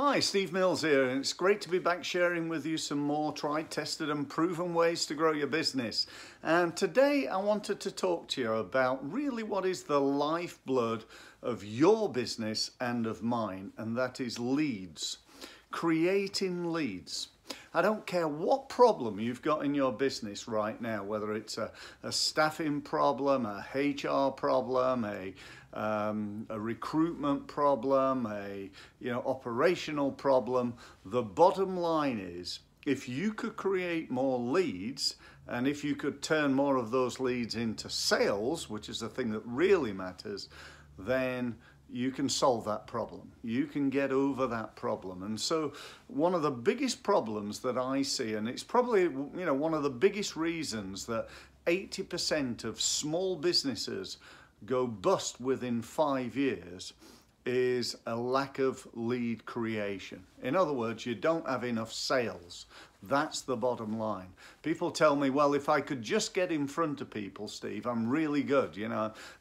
Hi, Steve Mills here, and it's great to be back sharing with you some more tried, tested and proven ways to grow your business. And today I wanted to talk to you about really what is the lifeblood of your business and of mine, and that is leads. Creating leads. I don't care what problem you've got in your business right now, whether it's a staffing problem, a HR problem, a recruitment problem, a operational problem. The bottom line is, if you could create more leads and if you could turn more of those leads into sales, which is the thing that really matters, then you can solve that problem. You can get over that problem. And so one of the biggest problems that I see, and it's probably one of the biggest reasons that 80% of small businesses go bust within 5 years, is a lack of lead creation. In other words, you don't have enough sales. That's the bottom line. People tell me, well, if I could just get in front of people, Steve, I'm really good.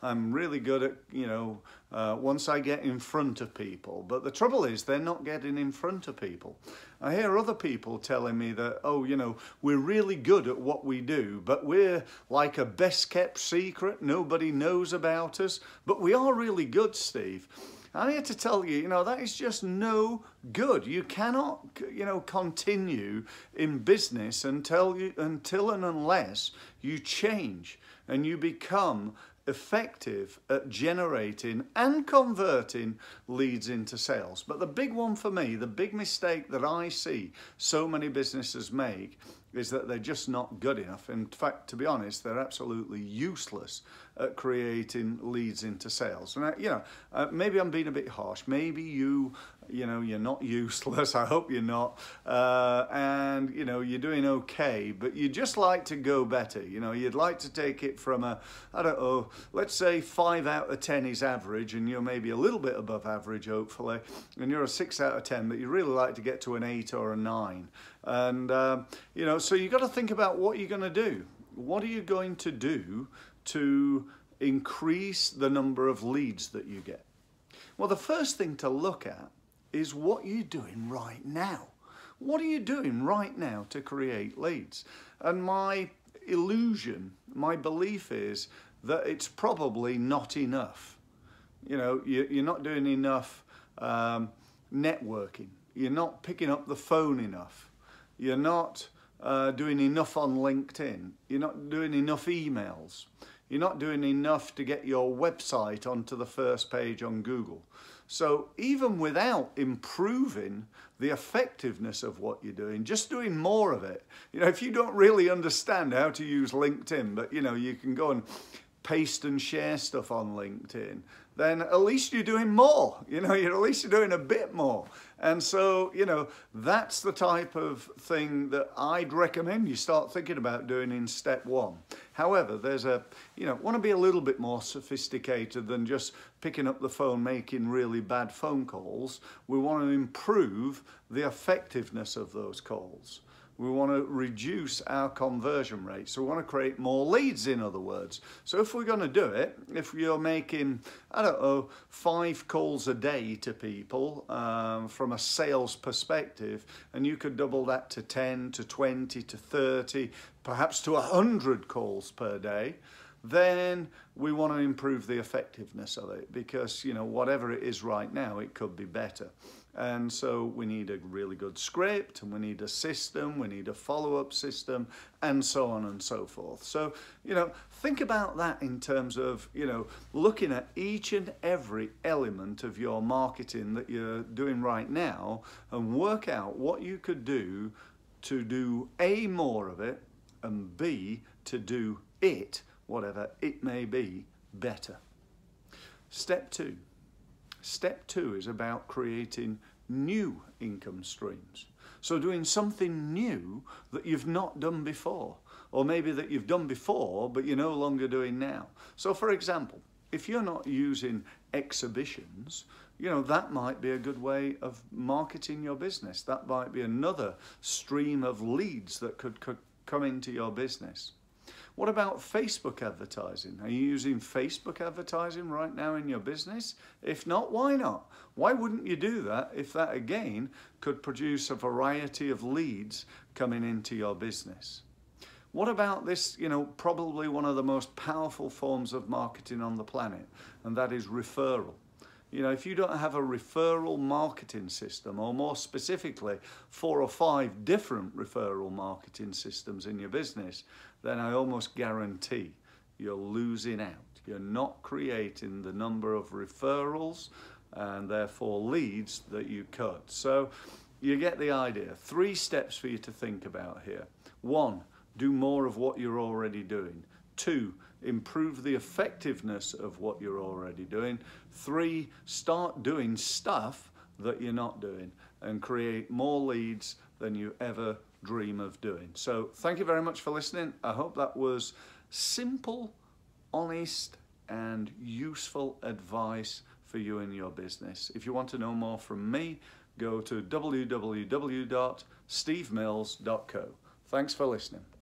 I'm really good at, once I get in front of people. But the trouble is, they're not getting in front of people. I hear other people telling me that, we're really good at what we do, but we're like a best kept secret. Nobody knows about us, but we are really good, Steve. I'm here to tell you, that is just no good. You cannot, continue in business until and unless you change and you become effective at generating and converting leads into sales. But the big one for me, the big mistake that I see so many businesses make, is that they're just not good enough. In fact, to be honest, they're absolutely useless at creating leads into sales. And maybe I'm being a bit harsh. Maybe you're not useless. I hope you're not. And you're doing okay, but you just like to go better. You'd like to take it from let's say 5 out of 10 is average, and you're maybe a little bit above average, hopefully, and you're a 6 out of 10, but you really like to get to an 8 or a 9. And so you got to think about what you're going to do. What are you going to do to increase the number of leads that you get? Well, the first thing to look at is what you're doing right now. What are you doing right now to create leads? And my belief is that it's probably not enough. You're not doing enough networking. You're not picking up the phone enough. You're not doing enough on LinkedIn. You're not doing enough emails. You're not doing enough to get your website onto the first page on Google. So even without improving the effectiveness of what you're doing, just doing more of it. If you don't really understand how to use LinkedIn, but you can go and paste and share stuff on LinkedIn, then at least you're doing more. At least you're doing a bit more. And so, that's the type of thing that I'd recommend you start thinking about doing in step 1. However, there's want to be a little bit more sophisticated than just picking up the phone, making really bad phone calls. We want to improve the effectiveness of those calls. We want to reduce our conversion rate. So we want to create more leads, in other words. So if we're going to do it, if you're making, 5 calls a day to people from a sales perspective, and you could double that to 10, to 20, to 30, perhaps to 100 calls per day, then we want to improve the effectiveness of it, because whatever it is right now, it could be better. And so we need a really good script, and we need a system, we need a follow-up system, and so on and so forth. So, think about that in terms of, looking at each and every element of your marketing that you're doing right now, and work out what you could do to do A, more of it, and B, to do it, whatever it may be, better. Step 2. Step 2 is about creating new income streams. So doing something new that you've not done before, or maybe that you've done before but you're no longer doing now. So for example, if you're not using exhibitions, that might be a good way of marketing your business. That might be another stream of leads that could come into your business. What about Facebook advertising? Are you using Facebook advertising right now in your business? If not, why not? Why wouldn't you do that if that again could produce a variety of leads coming into your business? What about this, probably one of the most powerful forms of marketing on the planet, and that is referral. If you don't have a referral marketing system, or more specifically, 4 or 5 different referral marketing systems in your business, then I almost guarantee you're losing out. You're not creating the number of referrals and therefore leads that you could. So you get the idea. 3 steps for you to think about here. 1, do more of what you're already doing. 2, improve the effectiveness of what you're already doing. 3, start doing stuff that you're not doing and create more leads than you ever dream of doing. So thank you very much for listening. I hope that was simple, honest, and useful advice for you in your business. If you want to know more from me, go to www.stevemills.co. Thanks for listening.